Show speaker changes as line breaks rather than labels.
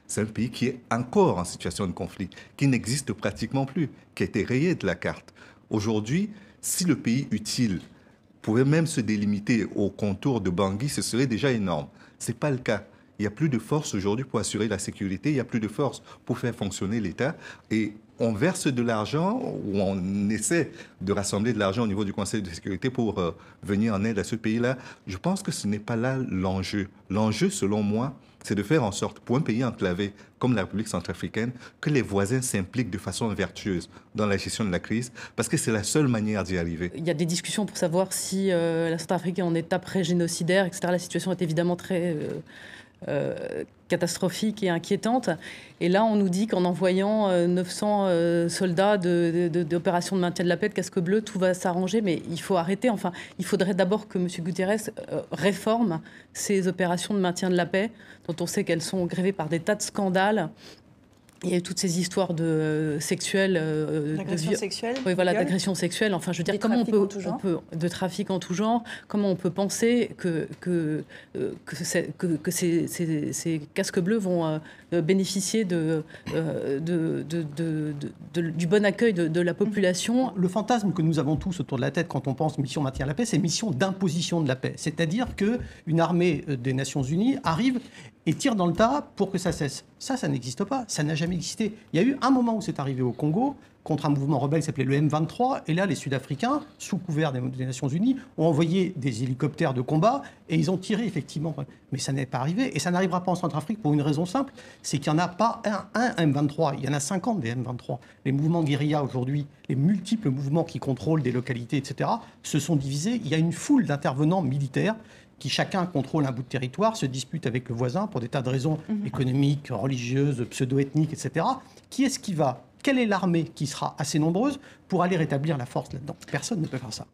c'est un pays qui est encore en situation de conflit, qui n'existe pratiquement plus, qui a été rayé de la carte. Aujourd'hui, si le pays utile pouvait même se délimiter au contour de Bangui, ce serait déjà énorme. Ce n'est pas le cas. Il n'y a plus de force aujourd'hui pour assurer la sécurité, il n'y a plus de force pour faire fonctionner l'État. Et on verse de l'argent, ou on essaie de rassembler de l'argent au niveau du Conseil de sécurité pour venir en aide à ce pays-là. Je pense que ce n'est pas là l'enjeu. L'enjeu, selon moi, c'est de faire en sorte, pour un pays enclavé comme la République centrafricaine, que les voisins s'impliquent de façon vertueuse dans la gestion de la crise, parce que c'est la seule manière d'y arriver.
Il y a des discussions pour savoir si la Centrafrique est en état pré-génocidaire, etc. La situation est évidemment très catastrophique et inquiétante. Et là, on nous dit qu'en envoyant 900 soldats d'opérations de maintien de la paix, de casque bleu, tout va s'arranger. Mais il faut arrêter. Enfin, il faudrait d'abord que M. Guterres réforme ces opérations de maintien de la paix, dont on sait qu'elles sont grévées par des tas de scandales. Il y a eu toutes ces histoires sexuelles,
d'agression sexuelle,
oui, voilà, d'agression sexuelle. Enfin, je veux dire, comment de trafic en tout genre, comment on peut penser que ces casques bleus vont bénéficier du bon accueil de la population.
Le fantasme que nous avons tous autour de la tête quand on pense mission maintien de la paix, c'est mission d'imposition de la paix. C'est-à-dire qu'une armée des Nations Unies arrive et tire dans le tas pour que ça cesse. Ça n'existe pas. Ça n'a jamais existé. Il y a eu un moment où c'est arrivé au Congo, contre un mouvement rebelle qui s'appelait le M23. Et là, les Sud-Africains, sous couvert des Nations Unies, ont envoyé des hélicoptères de combat et ils ont tiré, effectivement. Mais ça n'est pas arrivé. Et ça n'arrivera pas en Centrafrique pour une raison simple, c'est qu'il n'y en a pas un M23. Il y en a 50 des M23. Les mouvements guérilla aujourd'hui, les multiples mouvements qui contrôlent des localités, etc., se sont divisés. Il y a une foule d'intervenants militaires qui chacun contrôle un bout de territoire, se dispute avec le voisin pour des tas de raisons économiques, religieuses, pseudo-ethniques, etc. Qui est-ce qui va ? Quelle est l'armée qui sera assez nombreuse pour aller rétablir la force là-dedans ? Personne ne peut faire ça.